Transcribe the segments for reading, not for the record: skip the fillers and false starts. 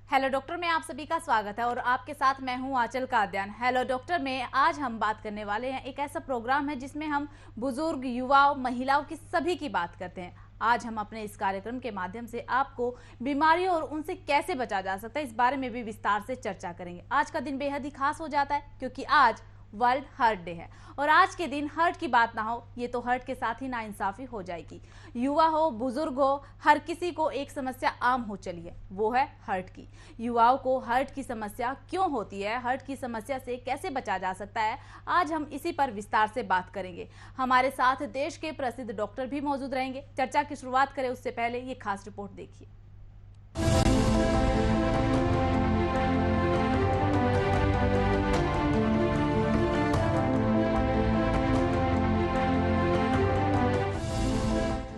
Hello doctor में आप सभी का स्वागत है और आपके साथ मैं हूं आंचल काद्यान। हेलो डॉक्टर में आज हम बात करने वाले हैं, एक ऐसा प्रोग्राम है जिसमें हम बुजुर्ग, युवाओं, महिलाओं की सभी की बात करते हैं। आज हम अपने इस कार्यक्रम के माध्यम से आपको बीमारियों और उनसे कैसे बचा जा सकता है इस बारे में भी विस्तार से चर्चा करेंगे। आज का दिन बेहद ही खास हो जाता है क्योंकि आज वर्ल्ड हार्ट डे है और आज के दिन हार्ट की बात ना हो ये तो हार्ट के साथ ही नाइंसाफी हो जाएगी। युवा हो, बुजुर्ग हो, हर किसी को एक समस्या आम हो चली है, वो है हार्ट की। युवाओं को हार्ट की समस्या क्यों होती है, हार्ट की समस्या से कैसे बचा जा सकता है, आज हम इसी पर विस्तार से बात करेंगे। हमारे साथ देश के प्रसिद्ध डॉक्टर भी मौजूद रहेंगे। चर्चा की शुरुआत करें उससे पहले ये खास रिपोर्ट देखिए।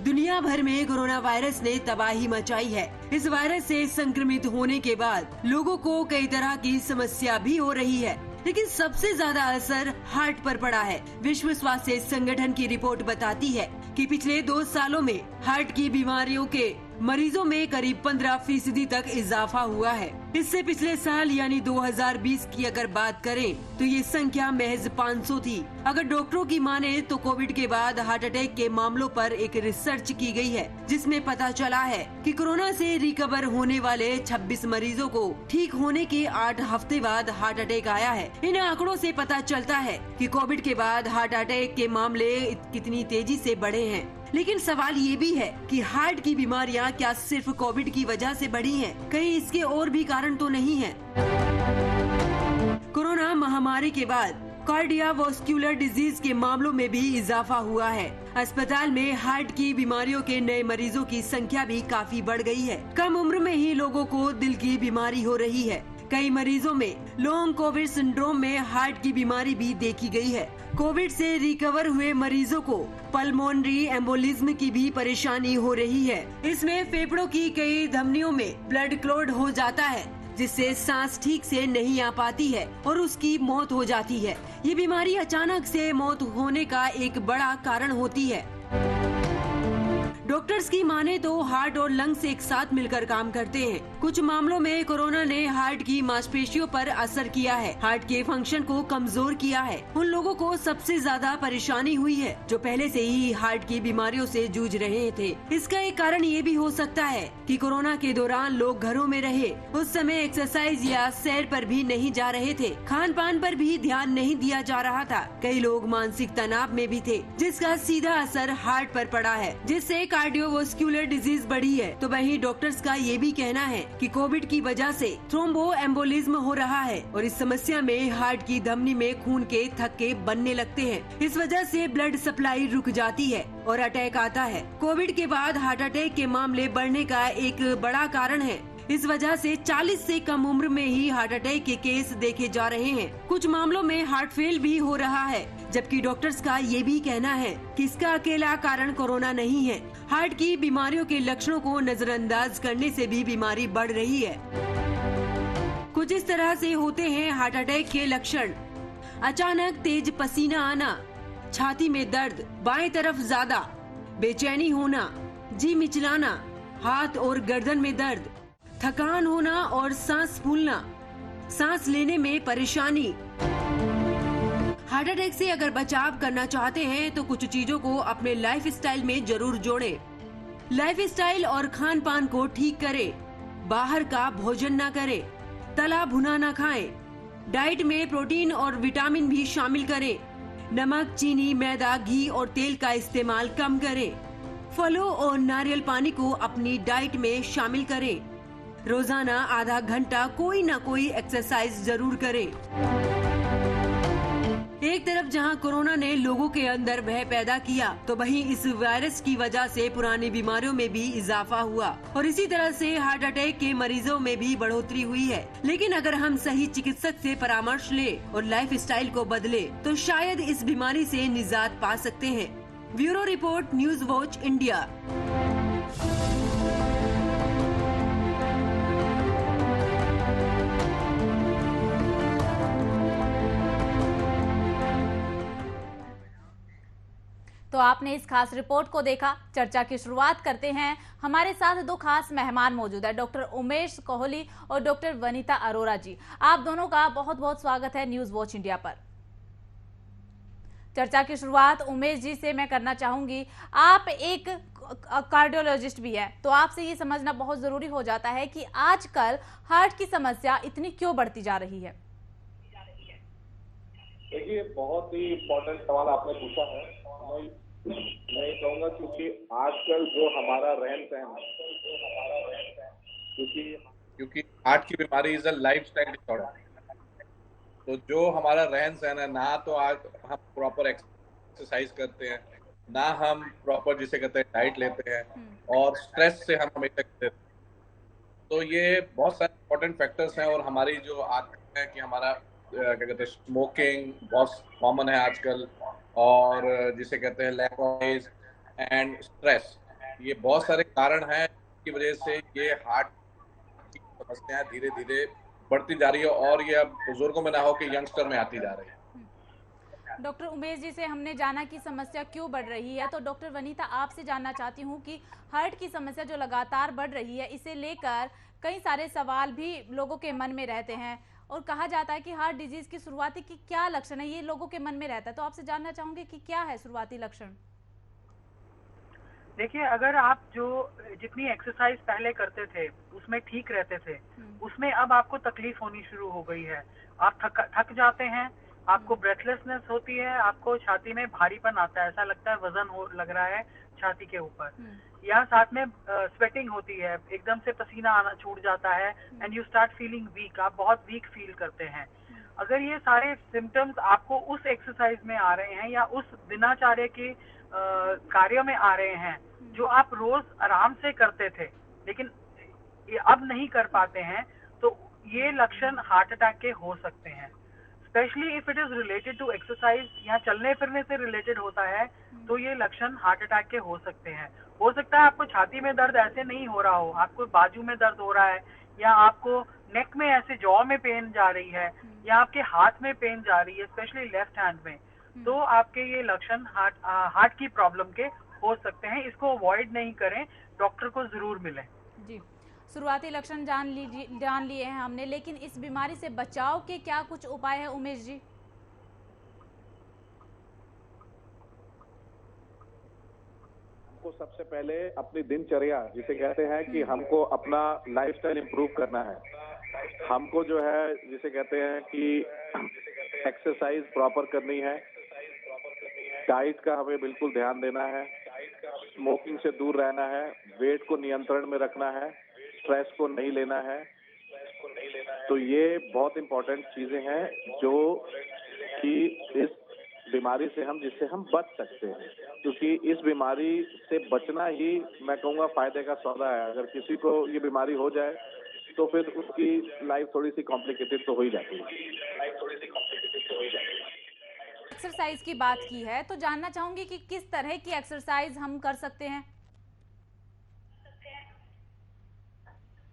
दुनिया भर में कोरोना वायरस ने तबाही मचाई है। इस वायरस से संक्रमित होने के बाद लोगों को कई तरह की समस्या भी हो रही है, लेकिन सबसे ज्यादा असर हार्ट पर पड़ा है। विश्व स्वास्थ्य संगठन की रिपोर्ट बताती है कि पिछले 2 सालों में हार्ट की बीमारियों के मरीजों में करीब 15% तक इजाफा हुआ है। इससे पिछले साल यानी 2020 की अगर बात करें तो ये संख्या महज 500 थी। अगर डॉक्टरों की माने तो कोविड के बाद हार्ट अटैक के मामलों पर एक रिसर्च की गई है जिसमें पता चला है कि कोरोना से रिकवर होने वाले 26 मरीजों को ठीक होने के 8 हफ्ते बाद हार्ट अटैक आया है। इन आंकड़ों से पता चलता है कि कोविड के बाद हार्ट अटैक के मामले कितनी तेजी से बढ़े हैं। लेकिन सवाल ये भी है कि हार्ट की बीमारियां क्या सिर्फ कोविड की वजह से बढ़ी हैं? कहीं इसके और भी कारण तो नहीं है? कोरोना महामारी के बाद कार्डियोवास्कुलर डिजीज के मामलों में भी इजाफा हुआ है। अस्पताल में हार्ट की बीमारियों के नए मरीजों की संख्या भी काफी बढ़ गई है। कम उम्र में ही लोगों को दिल की बीमारी हो रही है। कई मरीजों में लॉन्ग कोविड सिंड्रोम में हार्ट की बीमारी भी देखी गई है। कोविड से रिकवर हुए मरीजों को पल्मोनरी एम्बोलिज्म की भी परेशानी हो रही है। इसमें फेफड़ों की कई धमनियों में ब्लड क्लॉट हो जाता है जिससे सांस ठीक से नहीं आ पाती है और उसकी मौत हो जाती है। ये बीमारी अचानक से मौत होने का एक बड़ा कारण होती है। डॉक्टर्स की माने तो हार्ट और लंग्स एक साथ मिलकर काम करते हैं। कुछ मामलों में कोरोना ने हार्ट की मांसपेशियों पर असर किया है, हार्ट के फंक्शन को कमजोर किया है। उन लोगों को सबसे ज्यादा परेशानी हुई है जो पहले से ही हार्ट की बीमारियों से जूझ रहे थे। इसका एक कारण ये भी हो सकता है कि कोरोना के दौरान लोग घरों में रहे, उस समय एक्सरसाइज या सैर पर भी नहीं जा रहे थे, खान पान पर भी ध्यान नहीं दिया जा रहा था। कई लोग मानसिक तनाव में भी थे जिसका सीधा असर हार्ट पर पड़ा है, जिससे कार्डियोवास्कुलर डिजीज बढ़ी है। तो वहीं डॉक्टर्स का ये भी कहना है कि कोविड की वजह से थ्रोम्बो एम्बोलिज्म हो रहा है और इस समस्या में हार्ट की धमनी में खून के थक्के बनने लगते हैं। इस वजह से ब्लड सप्लाई रुक जाती है और अटैक आता है। कोविड के बाद हार्ट अटैक के मामले बढ़ने का एक बड़ा कारण है। इस वजह से 40 से कम उम्र में ही हार्ट अटैक के केस देखे जा रहे हैं। कुछ मामलों में हार्ट फेल भी हो रहा है, जबकि डॉक्टर्स का ये भी कहना है कि इसका अकेला कारण कोरोना नहीं है। हार्ट की बीमारियों के लक्षणों को नजरअंदाज करने से भी बीमारी बढ़ रही है। कुछ इस तरह से होते हैं हार्ट अटैक के लक्षण: अचानक तेज पसीना आना, छाती में दर्द, बाएं तरफ ज्यादा, बेचैनी होना, जी मिचलाना, हाथ और गर्दन में दर्द, थकान होना और सांस फूलना, सांस लेने में परेशानी। हार्ट अटैक से अगर बचाव करना चाहते हैं तो कुछ चीजों को अपने लाइफ स्टाइल में जरूर जोड़ें। लाइफ स्टाइल और खान पान को ठीक करें। बाहर का भोजन न करें, तला भुना न खाएं। डाइट में प्रोटीन और विटामिन भी शामिल करें। नमक, चीनी, मैदा, घी और तेल का इस्तेमाल कम करें। फलों और नारियल पानी को अपनी डाइट में शामिल करें। रोजाना आधा घंटा कोई न कोई एक्सरसाइज जरूर करें। एक तरफ जहां कोरोना ने लोगों के अंदर भय पैदा किया, तो वहीं इस वायरस की वजह से पुरानी बीमारियों में भी इजाफा हुआ और इसी तरह से हार्ट अटैक के मरीजों में भी बढ़ोतरी हुई है। लेकिन अगर हम सही चिकित्सक से परामर्श ले और लाइफ स्टाइल को बदले तो शायद इस बीमारी से निजात पा सकते हैं। Bureau report, news watch India. तो तो आपने इस खास रिपोर्ट को देखा। चर्चा की शुरुआत करते हैं। हमारे साथ दो खास मेहमान मौजूद है, डॉक्टर उमेश कोहली और डॉक्टर वनीता अरोरा जी। आप दोनों का बहुत बहुत स्वागत है न्यूज वॉच इंडिया पर। चर्चा की शुरुआत उमेश जी से मैं करना चाहूंगी। आप एक कार्डियोलॉजिस्ट भी है, तो आपसे ये समझना बहुत जरूरी हो जाता है कि आजकल हार्ट की समस्या इतनी क्यों बढ़ती जा रही है। देखिए, बहुत ही इम्पोर्टेंट सवाल आपने पूछा है। मैं ये कहूँगा क्योंकि आजकल जो हमारा रहन सहन क्योंकि हार्ट की बीमारी इज अ लाइफस्टाइल डिसऑर्डर। तो जो हमारा रहन सहन है, ना तो आज हम प्रॉपर एक्सरसाइज करते हैं, ना हम प्रॉपर जिसे कहते हैं डाइट लेते हैं, और स्ट्रेस से हम हमेशा रहते हैं। तो ये बहुत सारे इम्पोर्टेंट फैक्टर्स हैं। और हमारी जो आदत है कि हमारा क्या कहते हैं, स्मोकिंग बहुत कॉमन है आजकल, और जिसे कहते हैं लैक ऑफ एंड स्ट्रेस, ये बहुत सारे कारण हैं की वजह से ये हार्ट की समस्याएं धीरे धीरे बढ़ती जा रही है, और ये अब बुजुर्गों में ना हो कि यंगस्टर में आती जा रही है। डॉक्टर उमेश जी से हमने जाना कि समस्या क्यों बढ़ रही है, तो डॉक्टर वनीता आपसे जानना चाहती हूँ कि हार्ट की समस्या जो लगातार बढ़ रही है, इसे लेकर कई सारे सवाल भी लोगों के मन में रहते हैं, और कहा जाता है कि हार्ट डिजीज की शुरुआती की क्या लक्षण है, ये लोगों के मन में रहता है। तो आपसे जानना चाहूंगी कि क्या है शुरुआती लक्षण। देखिए, अगर आप जितनी एक्सरसाइज पहले करते थे उसमें ठीक रहते थे, उसमें अब आपको तकलीफ होनी शुरू हो गई है। आप थक जाते हैं, आपको ब्रेथलेसनेस होती है, आपको छाती में भारीपन आता है, ऐसा लगता है वजन लग रहा है छाती के ऊपर, या साथ में स्वेटिंग होती है, एकदम से पसीना आना छूट जाता है, and you start feeling weak, आप बहुत वीक फील करते हैं। अगर ये सारे सिम्टम्स आपको उस एक्सरसाइज में आ रहे हैं या उस दिनचर्या के कार्य में आ रहे हैं जो आप रोज आराम से करते थे लेकिन ये अब नहीं कर पाते हैं, तो ये लक्षण हार्ट अटैक के हो सकते हैं। Specially if it is related to exercise या चलने फिरने से रिलेटेड होता है, तो ये लक्षण हार्ट अटैक के हो सकते हैं। हो सकता है आपको छाती में दर्द ऐसे नहीं हो रहा हो, आपको बाजू में दर्द हो रहा है, या आपको नेक में ऐसे जॉ में पेन जा रही है, या आपके हाथ में पेन जा रही है, स्पेशली लेफ्ट हैंड में, तो आपके ये लक्षण हार्ट की प्रॉब्लम के हो सकते हैं। इसको अवॉइड नहीं करें, डॉक्टर को जरूर मिलें। जी, शुरुआती लक्षण जान लिए हैं हमने, लेकिन इस बीमारी से बचाव के क्या कुछ उपाय है उमेश जी? हमको सबसे पहले अपनी दिनचर्या, जिसे कहते हैं कि हमको अपना लाइफस्टाइल इंप्रूव करना है। हमको जो है जिसे कहते हैं कि एक्सरसाइज प्रॉपर करनी है, डाइट का हमें बिल्कुल ध्यान देना है, स्मोकिंग से दूर रहना है, वेट को नियंत्रण में रखना है, स्ट्रेस को नहीं लेना है। तो ये बहुत इंपॉर्टेंट चीजें हैं जो कि इस बीमारी से जिससे हम बच सकते हैं, क्योंकि इस बीमारी से बचना ही मैं कहूँगा फायदे का सौदा है। अगर किसी को ये बीमारी हो जाए तो फिर उसकी लाइफ थोड़ी सी कॉम्प्लिकेटेड तो हो ही जाती है। एक्सरसाइज की बात की है तो जानना चाहूंगी कि किस तरह की एक्सरसाइज हम कर सकते हैं।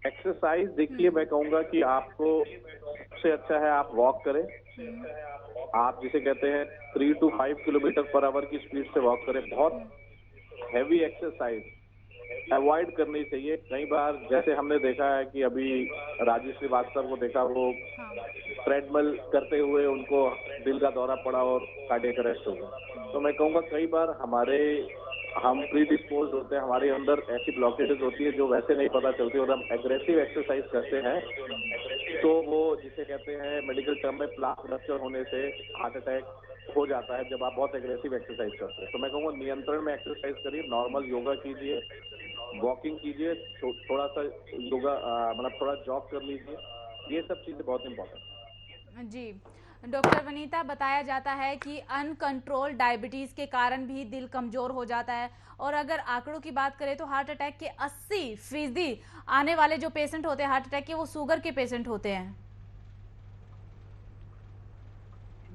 एक्सरसाइज देखिए, मैं कहूँगा कि आपको सबसे अच्छा है आप वॉक करें। आप जिसे कहते हैं 3 to 5 किलोमीटर पर आवर की स्पीड से वॉक करें। बहुत हैवी एक्सरसाइज अवॉइड करनी चाहिए। कई बार जैसे हमने देखा है कि अभी राजेश श्रीवास्तव को देखा, वो ट्रेडमिल करते हुए उनको दिल का दौरा पड़ा और कार्डियक अरेस्ट हो गया। तो मैं कहूँगा कई बार हम प्री डिस्पोज होते हैं, हमारे अंदर ऐसी ब्लॉकेजेस होती है जो वैसे नहीं पता चलती, और हम एग्रेसिव एक्सरसाइज करते हैं तो वो जिसे कहते हैं मेडिकल टर्म में प्लाक रप्चर होने से हार्ट अटैक हो जाता है जब आप बहुत एग्रेसिव एक्सरसाइज करते हैं। तो मैं कहूँगा नियंत्रण में एक्सरसाइज करिए, नॉर्मल योगा कीजिए, वॉकिंग कीजिए, थोड़ा सा योगा मतलब थोड़ा जॉग कर लीजिए। ये सब चीजें बहुत इंपॉर्टेंट। जी डॉक्टर वनीता, बताया जाता है कि अनकंट्रोल डायबिटीज के कारण भी दिल कमजोर हो जाता है, और अगर आंकड़ों की बात करें तो हार्ट अटैक के 80% आने वाले जो पेशेंट होते हैं हार्ट अटैक के, वो शुगर के पेशेंट होते हैं।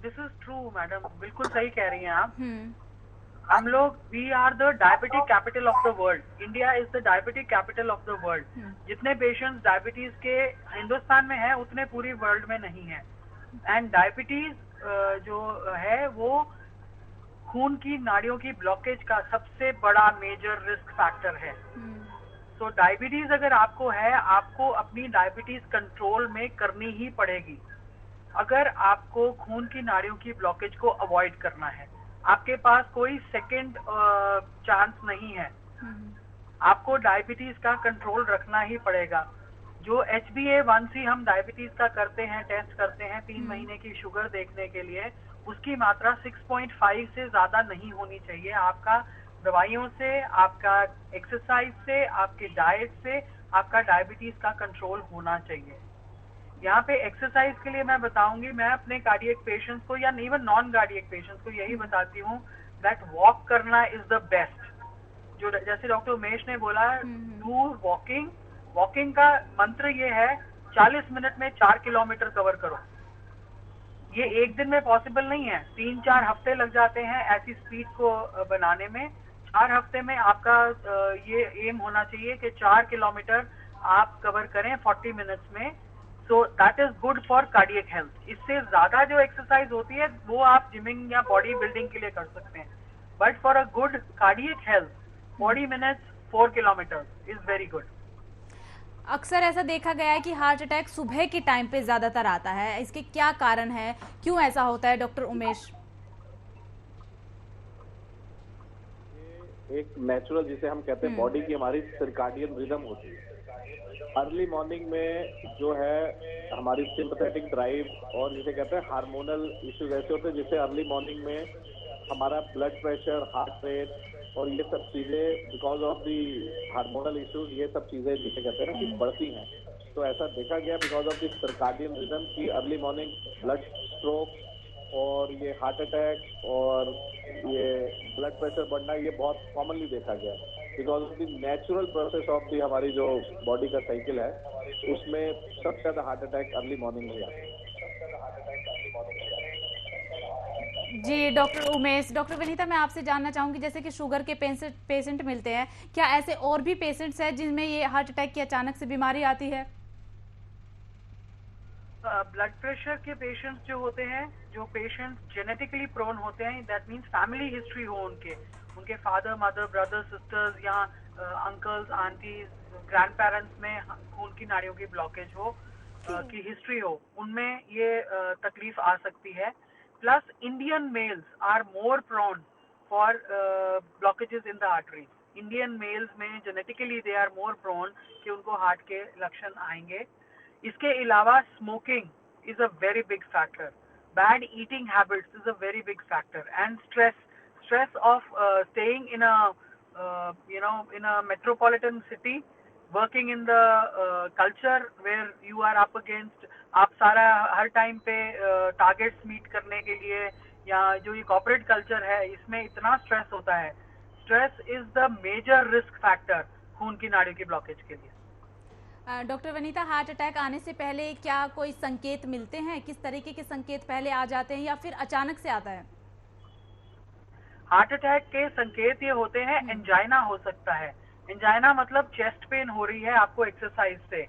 दिस इज ट्रू मैडम, बिल्कुल सही कह रही हैं आप। हम लोग we are the diabetic capital of the world. India is the diabetic capital of the world. जितने पेशेंट्स डायबिटीज के हिंदुस्तान में हैं उतने पूरी वर्ल्ड में नहीं है। एंड डायबिटीज जो है वो खून की नाड़ियों की ब्लॉकेज का सबसे बड़ा मेजर रिस्क फैक्टर है। तो डायबिटीज अगर आपको है, आपको अपनी डायबिटीज कंट्रोल में करनी ही पड़ेगी अगर आपको खून की नाड़ियों की ब्लॉकेज को अवॉइड करना है। आपके पास कोई सेकंड चांस नहीं है, आपको डायबिटीज का कंट्रोल रखना ही पड़ेगा। जो HbA1c हम डायबिटीज का करते हैं, टेस्ट करते हैं 3 महीने की शुगर देखने के लिए, उसकी मात्रा 6.5 से ज्यादा नहीं होनी चाहिए। आपका दवाइयों से, आपका एक्सरसाइज से, आपके डाइट से आपका डायबिटीज का कंट्रोल होना चाहिए। यहाँ पे एक्सरसाइज के लिए मैं बताऊंगी, मैं अपने कार्डियक पेशेंट्स को या इवन नॉन कार्डियक पेशेंट्स को यही बताती हूँ दैट वॉक करना इज द बेस्ट। जो जैसे डॉक्टर उमेश ने बोला, डू वॉकिंग। वॉकिंग का मंत्र ये है 40 मिनट में 4 किलोमीटर कवर करो। ये एक दिन में पॉसिबल नहीं है, 3-4 हफ्ते लग जाते हैं ऐसी स्पीड को बनाने में। 4 हफ्ते में आपका ये एम होना चाहिए कि 4 किलोमीटर आप कवर करें 40 मिनट्स में। So that is good for cardiac health. इससे ज्यादा जो एक्सरसाइज होती है वो आप जिमिंग या बॉडी बिल्डिंग के लिए कर सकते हैं, but for a good cardiac health 40 minutes 4 kilometre is very good. अक्सर ऐसा देखा गया है कि हार्ट अटैक सुबह के टाइम पे ज्यादातर आता है, इसके क्या कारण है, क्यों ऐसा होता है डॉक्टर उमेश? एक नेचुरल, जिसे हम कहते हैं बॉडी की हमारी सर्काडियन रिदम होती है। अर्ली मॉर्निंग में जो है हमारी सिंपैथेटिक ड्राइव और जिसे कहते हैं हार्मोनल इश्यूज ऐसे होते हैं जिससे अर्ली मॉर्निंग में हमारा ब्लड प्रेशर, हार्ट रेट और ये सब चीजें because of the hormonal issues, ये सब चीजें जिसे कहते हैं ना कि बढ़ती हैं। तो ऐसा देखा गया because of the circadian rhythm की अर्ली मॉर्निंग ब्लड स्ट्रोक और ये हार्ट अटैक और ये ब्लड प्रेशर बढ़ना, ये बहुत कॉमनली देखा गया because of the natural process of the हमारी जो बॉडी का साइकिल है, उसमें सबसे ज्यादा हार्ट अटैक अर्ली मॉर्निंग में आता है। जी डॉक्टर उमेश, डॉक्टर विनीता, मैं आपसे जानना चाहूंगी, जैसे कि शुगर के पेशेंट मिलते हैं, क्या ऐसे और भी पेशेंट्स हैं जिनमें ये हार्ट अटैक की अचानक से बीमारी आती है? ब्लड प्रेशर के पेशेंट्स जो होते हैं, जो पेशेंट्स जेनेटिकली प्रोन होते हैं, दैट मीन्स फैमिली हिस्ट्री हो उनके फादर, मदर, ब्रदर, सिस्टर्स या अंकल्स, आंटीज, ग्रैंड पेरेंट्स में खून की नाड़ियों की ब्लॉकेज हो की हिस्ट्री हो, उनमें ये तकलीफ आ सकती है। Plus Indian males are more prone for blockages in the arteries. Indian males में genetically they are more prone कि उनको हार्ट के लक्षण आएंगे। इसके अलावा smoking is a very big factor, bad eating habits is a very big factor, and stress of staying in a metropolitan city, working in the culture where you are up against, आप सारा हर time पे targets meet करने के लिए, या जो ये corporate culture है इसमें इतना स्ट्रेस होता है। Stress is the major risk factor खून की नाड़ियों की ब्लॉकेज के लिए। डॉक्टर वनीता, हार्ट अटैक आने से पहले क्या कोई संकेत मिलते हैं? किस तरीके के संकेत पहले आ जाते हैं या फिर अचानक से आता है? हार्ट अटैक के संकेत ये होते हैं, एंजाइना हो सकता है। एंजाइना मतलब चेस्ट पेन हो रही है आपको एक्सरसाइज से,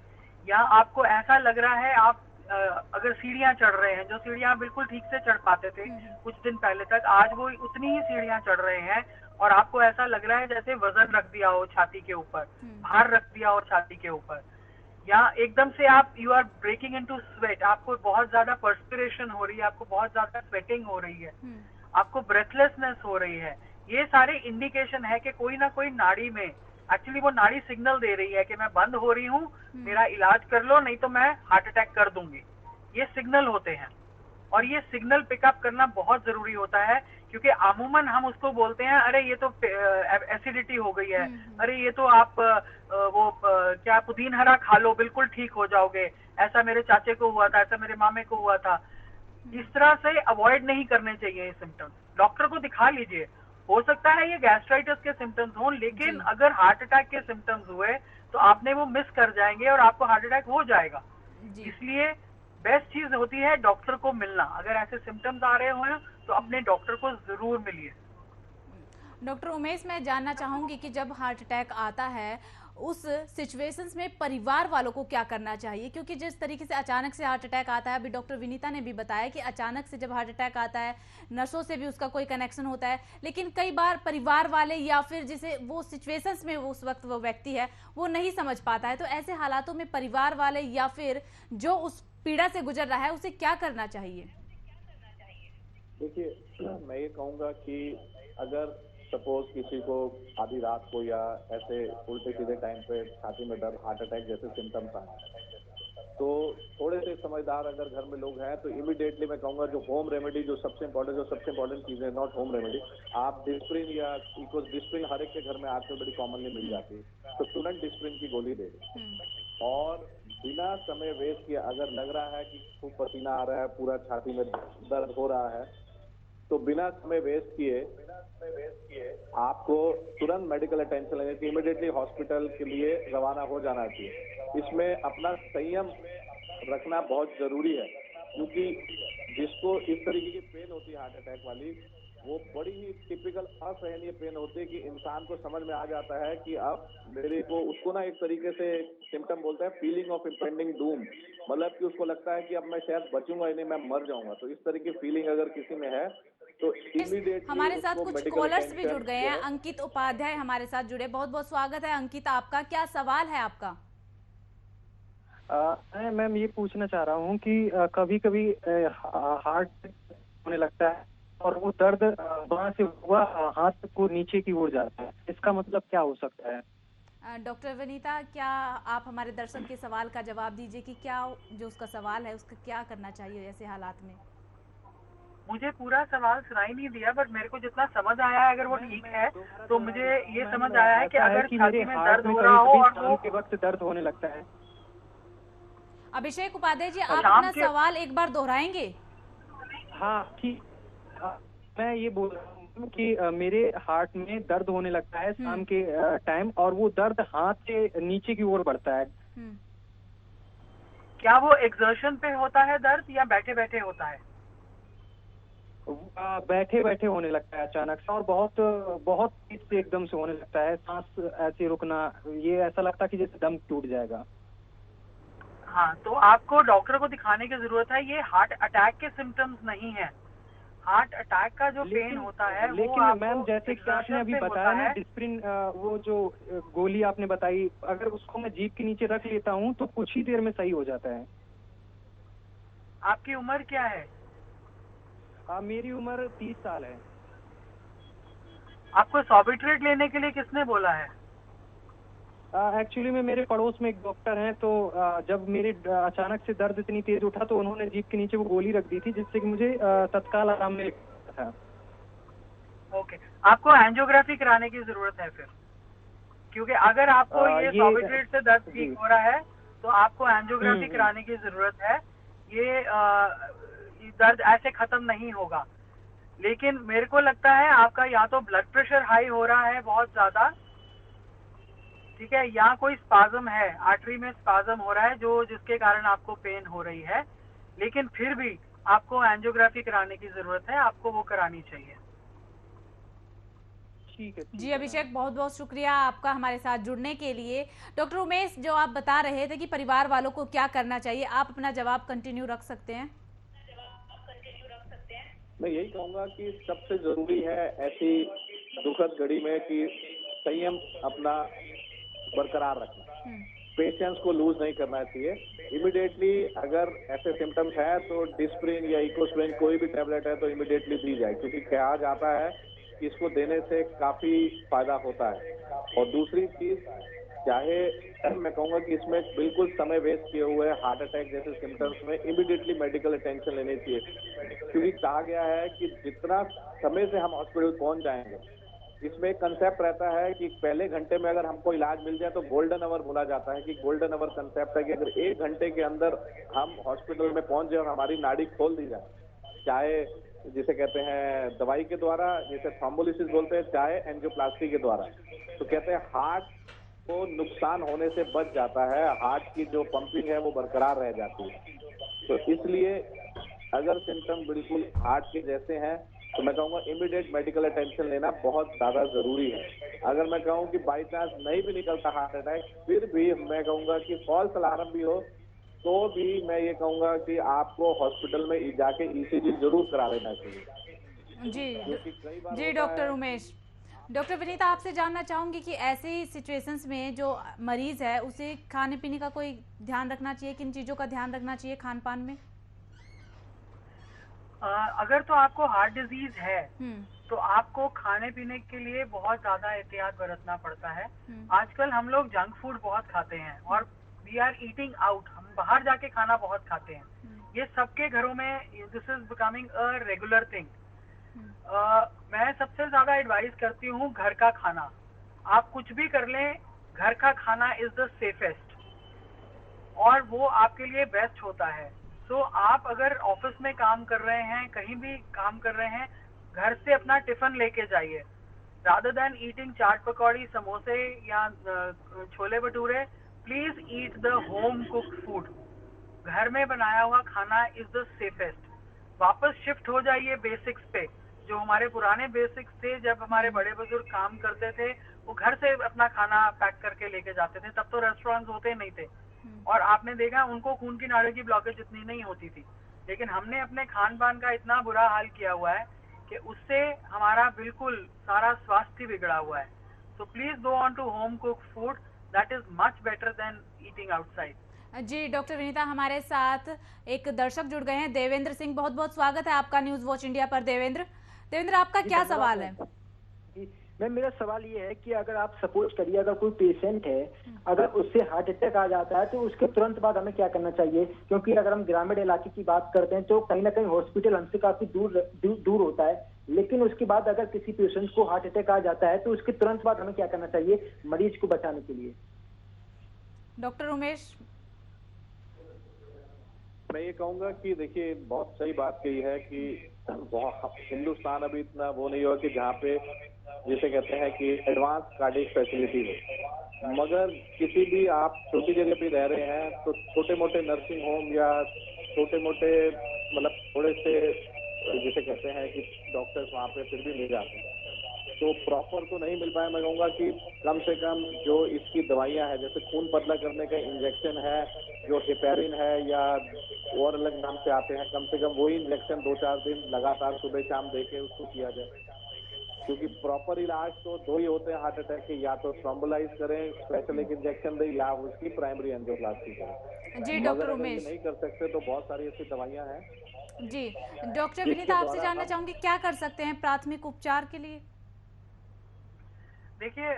या आपको ऐसा लग रहा है आप अगर सीढ़ियां चढ़ रहे हैं, जो सीढ़ियां बिल्कुल ठीक से चढ़ पाते थे कुछ दिन पहले तक, आज वो उतनी ही सीढ़ियां चढ़ रहे हैं और आपको ऐसा लग रहा है जैसे वजन रख दिया हो छाती के ऊपर, भार रख दिया हो छाती के ऊपर, या एकदम से आप you are breaking into sweat, आपको बहुत ज्यादा पर्सपिरेशन हो रही है, आपको बहुत ज्यादा स्वेटिंग हो रही है, आपको ब्रेथलेसनेस हो रही है। ये सारे इंडिकेशन है कि कोई ना कोई नाड़ी में, एक्चुअली वो नाड़ी सिग्नल दे रही है कि मैं बंद हो रही हूँ, मेरा इलाज कर लो नहीं तो मैं हार्ट अटैक कर दूंगी। ये सिग्नल होते हैं और ये सिग्नल पिकअप करना बहुत जरूरी होता है, क्योंकि अमूमन हम उसको बोलते हैं अरे ये तो एसिडिटी हो गई है, अरे ये तो आप क्या पुदीन हरा खा लो बिल्कुल ठीक हो जाओगे, ऐसा मेरे चाचे को हुआ था, ऐसा मेरे मामे को हुआ था। इस तरह से अवॉइड नहीं करने चाहिए ये सिम्टम्स। डॉक्टर को दिखा लीजिए, हो सकता है ये गैस्ट्राइटिस के सिम्टम्स हों, लेकिन अगर हार्ट अटैक के सिम्टम्स हुए तो आपने वो मिस कर जाएंगे और आपको हार्ट अटैक हो जाएगा। इसलिए बेस्ट चीज होती है डॉक्टर को मिलना। अगर ऐसे सिम्टम्स आ रहे हो तो अपने डॉक्टर को जरूर मिलिए। डॉक्टर उमेश, मैं जानना चाहूंगी कि जब हार्ट अटैक आता है उस सिचुएशंस में परिवार वालों को क्या करना चाहिए? क्योंकि जिस तरीके से अचानक से हार्ट अटैक आता है, अभी डॉक्टर विनीता ने भी बताया कि अचानक से जब हार्ट अटैक आता है, नर्सों से भी उसका कोई कनेक्शन होता है, लेकिन कई बार परिवार वाले या फिर जिसे वो सिचुएशंस में उस वक्त वो व्यक्ति है वो नहीं समझ पाता है। तो ऐसे हालातों में परिवार वाले या फिर जो उस पीड़ा से गुजर रहा है उसे क्या करना चाहिए? देखिए, मैं ये कहूँगा कि अगर सपोज किसी को आधी रात को या ऐसे उल्टे सीधे टाइम पे छाती में दर्द, हार्ट अटैक जैसे सिम्टम्स आए, तो थोड़े से समझदार अगर घर में लोग हैं तो इमीडिएटली मैं कहूँगा जो होम रेमेडी, जो सबसे इम्पोर्टेंट चीज़ है, नॉट होम रेमेडी, आप डिस्प्रिन या इक्वल डिस्प्रिन हर एक के घर में आजकल बड़ी कॉमनली मिल जाती है, तो तुरंत डिस्प्रिन की गोली दे दें। और बिना समय वेस्ट किए अगर लग रहा है कि खूब पसीना आ रहा है, पूरा छाती में दर्द हो रहा है, तो बिना समय वेस्ट किए आपको तुरंत मेडिकल अटेंशन लेने चाहिए, इमीडिएटली हॉस्पिटल के लिए रवाना हो जाना चाहिए। इसमें अपना संयम रखना बहुत जरूरी है, क्योंकि जिसको इस तरीके की पेन होती है हार्ट अटैक वाली, वो बड़ी ही टिपिकल असहनीय पेन होती है कि इंसान को समझ में आ जाता है कि अब मेरे को, उसको ना एक तरीके से सिम्टम बोलते हैं फीलिंग ऑफ इम्पेंडिंग डूम, मतलब कि उसको लगता है कि अब मैं शायद बचूंगा ही नहीं, मैं मर जाऊंगा। तो इस तरह की फीलिंग अगर किसी में है तो इमीडिएटली हमारे साथ कुछ कॉलर्स भी जुड़ गए हैं। अंकित उपाध्याय हमारे साथ जुड़े, बहुत बहुत स्वागत है अंकित आपका। क्या सवाल है आपका? मैम ये पूछना चाह रहा हूँ कि कभी कभी हार्ट होने लगता है और वो दर्द वहाँ से हुआ हाथ को नीचे की ओर जाता है, इसका मतलब क्या हो सकता है? डॉक्टर विनीता, क्या आप हमारे दर्शक के सवाल का जवाब दीजिए कि क्या जो उसका सवाल है उसका क्या करना चाहिए ऐसे हालात में? मुझे पूरा सवाल सुनाई नहीं दिया, बट मेरे को जितना समझ आया है, अगर वो ठीक है तो मुझे ये समझ आया है कि अगर छाती में दर्द हो रहा हो और वो के वक्त दर्द होने लगता है। अभिषेक उपाध्याय जी, आप अपना सवाल एक बार दोहराएंगे? हाँ ठीक, मैं ये बोल रहा हूँ कि मेरे हार्ट में दर्द होने लगता है शाम के टाइम, और वो दर्द हाथ से नीचे की ओर बढ़ता है। क्या वो एक्सर्शन पे होता है दर्द या बैठे बैठे होता है? बैठे बैठे होने लगता है अचानक से, और बहुत बहुत तेज से एकदम से होने लगता है, सांस ऐसे रुकना, ये ऐसा लगता है कि जैसे दम टूट जाएगा। हाँ, तो आपको डॉक्टर को दिखाने की जरूरत है। ये हार्ट अटैक के सिम्टम्स नहीं है। हार्ट अटैक का जो पेन होता है लेकिन मैम जैसे कि आपने अभी बताया ना डिस्प्रिन, वो जो गोली आपने बताई, अगर उसको मैं जीभ के नीचे रख लेता हूँ तो कुछ ही देर में सही हो जाता है। आपकी उम्र क्या है? मेरी उम्र 30 साल है। आपको सॉर्बिट्रेट लेने के लिए किसने बोला है? एक्चुअली में मेरे पड़ोस में एक डॉक्टर हैं, तो जब मेरे अचानक से दर्द इतनी तेज उठा तो उन्होंने जीभ के नीचे वो गोली रख दी थी, जिससे कि मुझे तत्काल आराम मिल था। ओके, आपको एंजियोग्राफी कराने की जरूरत है फिर, क्योंकि अगर आपको ये सॉर्बिट्रेट से दर्द ठीक हो रहा है तो आपको एंजियोग्राफी कराने की जरूरत है। ये दर्द ऐसे खत्म नहीं होगा। लेकिन मेरे को लगता है आपका या तो ब्लड प्रेशर हाई हो रहा है बहुत ज्यादा, ठीक है, या कोई स्पाज्म है, आर्टरी में स्पाज्म हो रहा है जो जिसके कारण आपको पेन हो रही है। लेकिन फिर भी आपको एंजियोग्राफी कराने की जरूरत है, आपको वो करानी चाहिए। ठीक है जी अभिषेक, बहुत बहुत शुक्रिया आपका हमारे साथ जुड़ने के लिए। डॉक्टर उमेश, जो आप बता रहे थे कि परिवार वालों को क्या करना चाहिए, आप अपना जवाब कंटिन्यू रख सकते हैं। मैं यही कहूँगा कि सबसे जरूरी है ऐसी दुखद घड़ी में कि संयम अपना बरकरार रखना, पेशेंस को लूज नहीं करना चाहिए। इमीडिएटली अगर ऐसे सिम्टम्स हैं तो डिस्प्रिन या इकोस्प्रिन कोई भी टैबलेट है तो इमीडिएटली दी जाए, क्योंकि कहा जाता है कि इसको देने से काफी फायदा होता है। और दूसरी चीज, चाहे मैं कहूँगा कि इसमें बिल्कुल समय वेस्ट किए हुए हार्ट अटैक जैसे सिम्टम्स में इमीडिएटली मेडिकल अटेंशन लेनी चाहिए, क्योंकि कहा गया है कि जितना समय से हम हॉस्पिटल पहुंच जाएंगे, इसमें एक कंसेप्ट रहता है कि पहले घंटे में अगर हमको इलाज मिल जाए तो गोल्डन आवर बोला जाता है कि गोल्डन आवर कंसेप्ट है कि अगर 1 घंटे के अंदर हम हॉस्पिटल में पहुंच जाए और हमारी नाड़ी खोल दी जाए, चाहे जिसे कहते हैं दवाई के द्वारा, जिसे थ्रोम्बोलिसिस बोलते हैं, चाहे एंजियोप्लास्टी के द्वारा, तो कहते हैं हार्ट को नुकसान होने से बच जाता है, हार्ट की जो पंपिंग है वो बरकरार रह जाती है। तो इसलिए अगर सिम्टम बिल्कुल हार्ट के जैसे हैं तो मैं कहूँगा इमीडिएट मेडिकल अटेंशन लेना बहुत ज्यादा जरूरी है। अगर मैं कहूँ कि बाई चांस नहीं भी निकलता हार्ट अटैक, फिर भी मैं कहूँगा कि फॉल्स अलार्म भी हो तो भी मैं ये कहूँगा कि आपको हॉस्पिटल में जाके ईसीजी जरूर करा लेना चाहिए। जी क्योंकि कई बार जी होता डॉक्टर है। उमेश, डॉक्टर विनीता आपसे जानना चाहूंगी कि ऐसी सिचुएशंस में जो मरीज है उसे खाने पीने का कोई ध्यान रखना चाहिए, किन चीजों का ध्यान रखना चाहिए खान पान में? अगर तो आपको हार्ट डिजीज है हम्म तो आपको खाने पीने के लिए बहुत ज्यादा एहतियात बरतना पड़ता है। हम्म आजकल हम लोग जंक फूड बहुत खाते हैं और वी आर ईटिंग आउट, हम बाहर जाके खाना बहुत खाते हैं। ये सबके घरों में this is becoming a regular thing. मैं सबसे ज्यादा एडवाइस करती हूँ घर का खाना। आप कुछ भी कर लें, घर का खाना इज द सेफेस्ट और वो आपके लिए बेस्ट होता है। सो आप अगर ऑफिस में काम कर रहे हैं, कहीं भी काम कर रहे हैं, घर से अपना टिफिन लेके जाइए। रादर देन ईटिंग चाट पकौड़ी, समोसे या chole bhature, please eat the home cooked food. घर में बनाया हुआ खाना इज द सेफेस्ट। वापस शिफ्ट हो जाइए बेसिक्स पे, जो हमारे पुराने बेसिक्स थे। जब हमारे बड़े बुजुर्ग काम करते थे वो घर से अपना खाना पैक करके लेके जाते थे, तब तो रेस्टोरेंट्स होते नहीं थे और आपने देखा उनको खून की नाड़ियों की ब्लॉकेज इतनी नहीं होती थी। लेकिन हमने अपने खान पान का इतना बुरा हाल किया हुआ है कि उससे हमारा बिल्कुल सारा स्वास्थ्य बिगड़ा हुआ है। So please go on to home cook food, that is much better than eating outside. जी डॉक्टर विनीता, हमारे साथ एक दर्शक जुड़ गए हैं, देवेंद्र सिंह। बहुत बहुत स्वागत है आपका न्यूज वॉच इंडिया पर। देवेंद्र आपका क्या सवाल है? मैम मेरा सवाल ये है कि अगर आप सपोज करिए अगर कोई पेशेंट है, अगर उससे हार्ट अटैक आ जाता है तो उसके तुरंत बाद हमें क्या करना चाहिए? क्योंकि अगर हम ग्रामीण इलाके की बात करते हैं तो कहीं ना कहीं हॉस्पिटल हमसे काफी दूर होता है, लेकिन उसके बाद अगर किसी पेशेंट को हार्ट अटैक आ जाता है तो उसके तुरंत बाद हमें क्या करना चाहिए मरीज को बचाने के लिए? डॉक्टर उमेश, मैं ये कहूंगा कि देखिए बहुत सही बात कही है कि हिंदुस्तान अभी इतना वो नहीं हुआ कि जहाँ पे जिसे कहते हैं कि एडवांस कार्डियक फैसिलिटी हो, मगर किसी भी आप छोटी जगह पे रह रहे हैं तो छोटे मोटे नर्सिंग होम या छोटे मोटे मतलब थोड़े से जिसे कहते हैं कि डॉक्टर्स वहाँ पे फिर भी मिल जाते हैं। तो प्रॉपर तो नहीं मिल पाया। मैं कहूँगा कि कम से कम जो इसकी दवाइयाँ हैं, जैसे खून पतला करने का इंजेक्शन है, जो हेपेरिन है या और अलग नाम से आते हैं, कम से कम वही इंजेक्शन 2-4 दिन लगातार सुबह शाम देके उसको किया जाए। क्योंकि प्रॉपर इलाज तो दो ही होते हैं हार्ट अटैक के, या तो थ्रोम्बोलाइज करें, स्पेशल एक इंजेक्शन दें, या उसकी प्राइमरी एंजियोप्लास्टी करें। जी मगर डॉक्टर अगर ये उमेश नहीं कर सकते तो बहुत सारी ऐसी दवाइयाँ हैं। जी डॉक्टर विनीता, आपसे जानना चाहूंगी क्या कर सकते हैं प्राथमिक उपचार के लिए? देखिए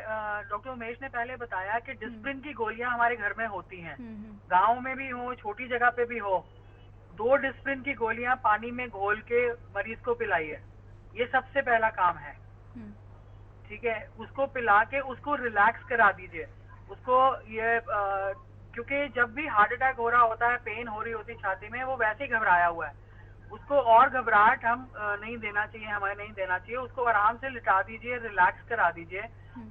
डॉक्टर उमेश ने पहले बताया कि डिस्प्रिन की गोलियां हमारे घर में होती हैं, हम्म गांव में भी हो, छोटी जगह पे भी हो। 2 डिस्प्रिन की गोलियां पानी में घोल के मरीज को पिलाइए, ये सबसे पहला काम है। हम्म ठीक है, उसको पिला के उसको रिलैक्स करा दीजिए। उसको ये क्योंकि जब भी हार्ट अटैक हो रहा होता है, पेन हो रही होती छाती में, वो वैसे ही घबराया हुआ है, उसको और घबराहट हम नहीं देना चाहिए, हमें नहीं देना चाहिए। उसको आराम से लिटा दीजिए, रिलैक्स करा दीजिए।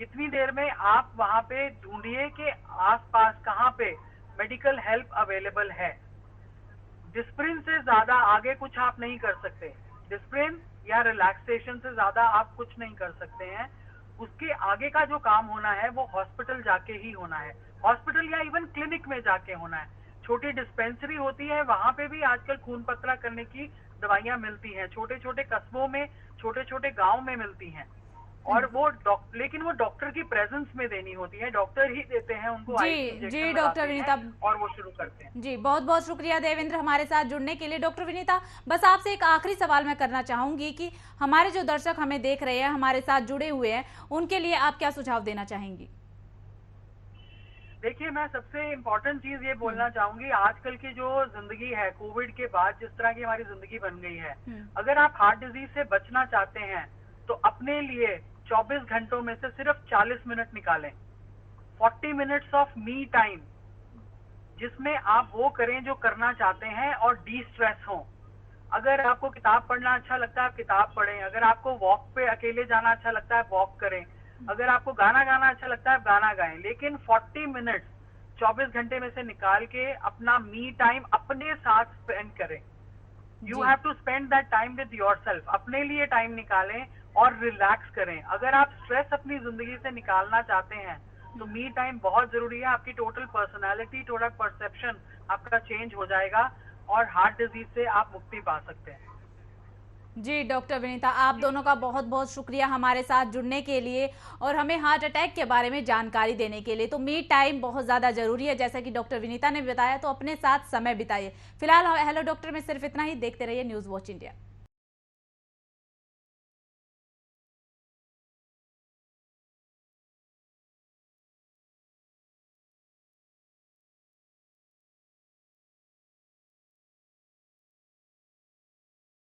इतनी देर में आप वहाँ पे ढूंढिए कि आसपास कहाँ पे मेडिकल हेल्प अवेलेबल है। डिस्प्रिन से ज्यादा आगे कुछ आप नहीं कर सकते। डिस्प्रिन या रिलैक्सेशन से ज्यादा आप कुछ नहीं कर सकते हैं। उसके आगे का जो काम होना है वो हॉस्पिटल जाके ही होना है, हॉस्पिटल या इवन क्लिनिक में जाके होना है। छोटी डिस्पेंसरी होती है, वहां पे भी आजकल खून पतला करने की दवाइयां मिलती हैं, छोटे छोटे कस्बों में, छोटे छोटे गांव में मिलती हैं। और वो लेकिन वो डॉक्टर की प्रेजेंस में देनी होती है, डॉक्टर ही देते हैं उनको। जी डॉक्टर विनीता, और वो शुरू करते हैं। जी बहुत बहुत शुक्रिया देवेंद्र हमारे साथ जुड़ने के लिए। डॉक्टर विनीता, बस आपसे एक आखिरी सवाल मैं करना चाहूंगी कि हमारे जो दर्शक हमें देख रहे हैं, हमारे साथ जुड़े हुए हैं, उनके लिए आप क्या सुझाव देना चाहेंगी? देखिए, मैं सबसे इम्पोर्टेंट चीज ये बोलना चाहूंगी, आजकल की जो जिंदगी है, कोविड के बाद जिस तरह की हमारी जिंदगी बन गई है, अगर आप हार्ट डिजीज से बचना चाहते हैं तो अपने लिए 24 घंटों में से सिर्फ 40 मिनट निकालें। 40 मिनट्स ऑफ मी टाइम, जिसमें आप वो करें जो करना चाहते हैं और डी स्ट्रेस हो। अगर आपको किताब पढ़ना अच्छा लगता है, आप किताब पढ़ें। अगर आपको वॉक पे अकेले जाना अच्छा लगता है, वॉक करें। अगर आपको गाना गाना अच्छा लगता है, गाना गाएं। लेकिन 40 मिनट्स 24 घंटे में से निकाल के अपना मी टाइम अपने साथ स्पेंड करें। You have to spend that time with yourself. अपने लिए टाइम निकालें, और रिलैक्स करें। अगर आप स्ट्रेस अपनी जिंदगी से निकालना चाहते हैं तो मी टाइम बहुत जरूरी है। आपकी टोटल पर्सनालिटी, टोटल परसेप्शन आपका चेंज हो जाएगा और हार्ट डिजीज से आप मुक्ति पा सकते हैं। जी डॉक्टर विनीता, आप दोनों का बहुत बहुत शुक्रिया हमारे साथ जुड़ने के लिए और हमें हार्ट अटैक के बारे में जानकारी देने के लिए। तो मी टाइम बहुत ज़्यादा जरूरी है, जैसा कि डॉक्टर विनीता ने बताया, तो अपने साथ समय बिताइए। फिलहाल हेलो डॉक्टर में सिर्फ इतना ही। देखते रहिए न्यूज़ वॉच इंडिया।